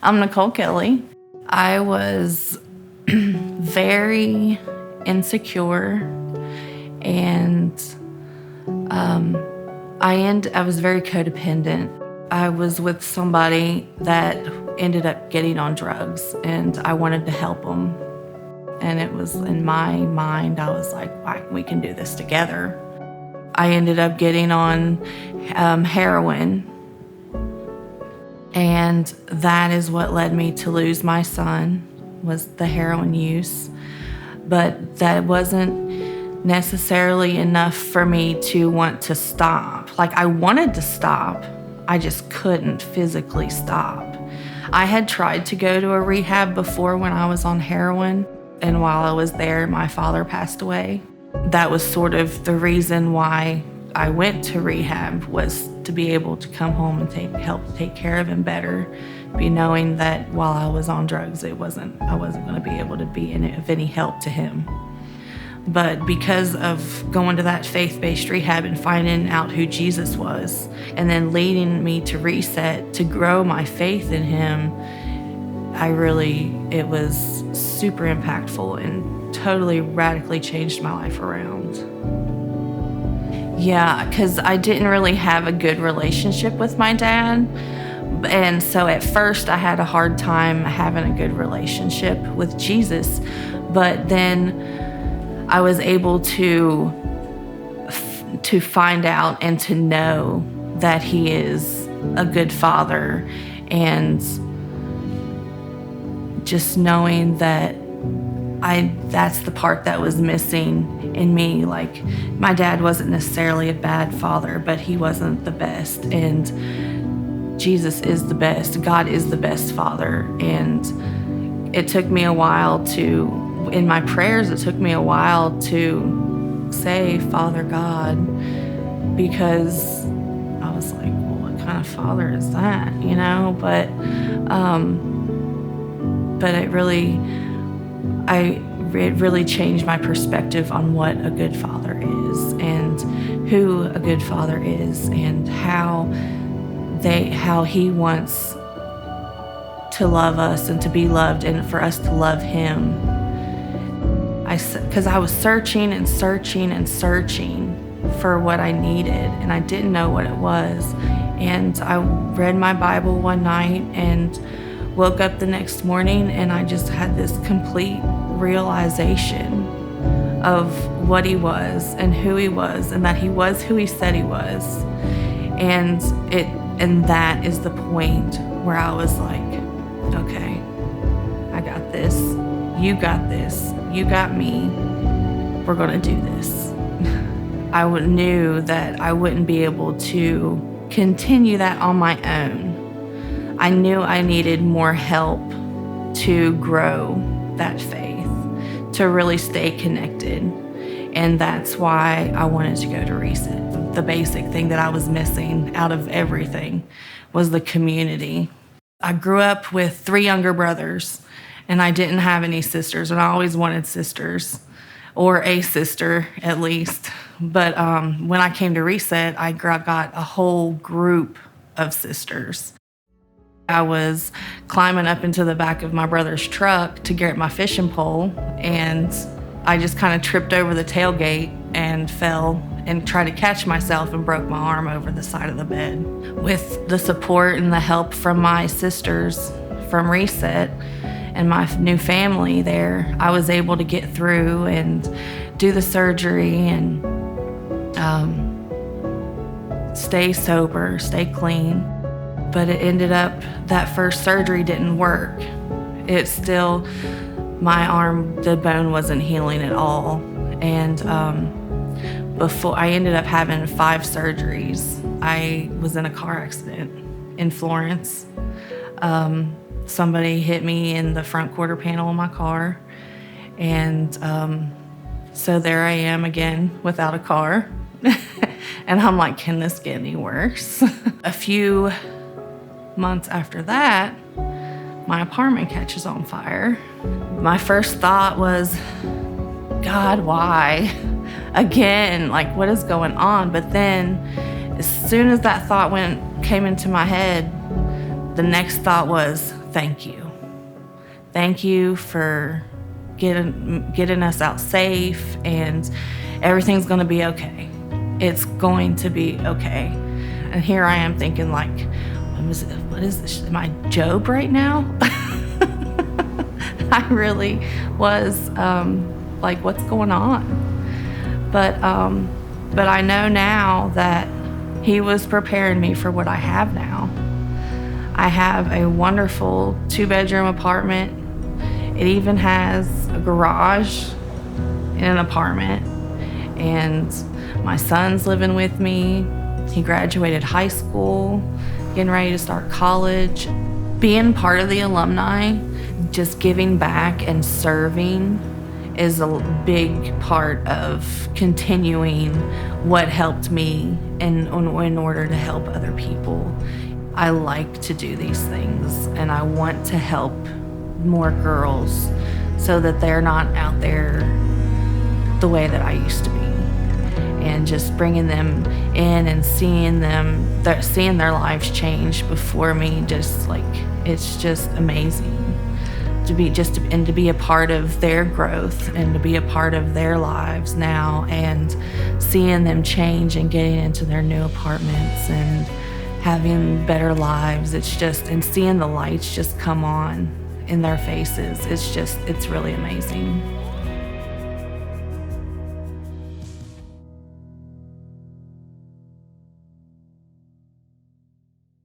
I'm Nicole Kelly. I was very insecure, and I was very codependent. I was with somebody that ended up getting on drugs, and I wanted to help them. And it was in my mind, I was like, we can do this together. I ended up getting on heroin, and that is what led me to lose my son, was the heroin use. But that wasn't necessarily enough for me to want to stop. Like, I wanted to stop, I just couldn't physically stop. I had tried to go to a rehab before when I was on heroin, and while I was there, my father passed away. That was sort of the reason why I went to rehab, was to be able to come home and help take care of him better, be knowing that while I was on drugs, I wasn't going to be able to be of any help to him. But because of going to that faith-based rehab and finding out who Jesus was, and then leading me to Reset to grow my faith in him, it was super impactful and totally radically changed my life around. Yeah, because I didn't really have a good relationship with my dad. And so at first I had a hard time having a good relationship with Jesus. But then I was able to find out and to know that he is a good father, and just knowing that that's the part that was missing in me. Like, my dad wasn't necessarily a bad father, but he wasn't the best, and Jesus is the best. God is the best father. And it took me a while in my prayers, it took me a while to say, Father God, because I was like, well, what kind of father is that, But it really changed my perspective on what a good father is, and who a good father is, and how he wants to love us and to be loved, and for us to love him. Because I was searching and searching and searching for what I needed, and I didn't know what it was. And I read my Bible one night and woke up the next morning, and I just had this complete realization of what he was and who he was, and that he was who he said he was. And that is the point where I was like, okay, I got this, you got this, you got me, we're gonna do this. I knew that I wouldn't be able to continue that on my own. I knew I needed more help to grow that faith, to really stay connected. And that's why I wanted to go to Reset. The basic thing that I was missing out of everything was the community. I grew up with 3 younger brothers, and I didn't have any sisters, and I always wanted sisters, or a sister at least. But when I came to Reset, I got a whole group of sisters. I was climbing up into the back of my brother's truck to get my fishing pole, and I just kind of tripped over the tailgate and fell and tried to catch myself and broke my arm over the side of the bed. With the support and the help from my sisters from Reset and my new family there, I was able to get through and do the surgery and stay sober, stay clean. But it ended up, that first surgery didn't work. My arm, the bone wasn't healing at all. And before I ended up having 5 surgeries. I was in a car accident in Florence. Somebody hit me in the front quarter panel of my car. And so there I am again without a car. And I'm like, can this get any worse? A few months after that, my apartment catches on fire. My first thought was, God, why? Again, like, what is going on? But then, as soon as that thought came into my head, the next thought was, thank you. Thank you for getting us out safe, and everything's going to be okay. It's going to be okay. And here I am thinking, like, what is this? Am I Job right now? I really was like, what's going on? But I know now that he was preparing me for what I have now. I have a wonderful 2-bedroom apartment. It even has a garage in an apartment. And my son's living with me. He graduated high school, getting ready to start college. Being part of the alumni, just giving back and serving is a big part of continuing what helped me in order to help other people. I like to do these things, and I want to help more girls so that they're not out there the way that I used to be. And just bringing them in and seeing their lives change before me, just like, it's just amazing to be a part of their growth and to be a part of their lives now, and seeing them change and getting into their new apartments and having better lives. And seeing the lights just come on in their faces. It's really amazing.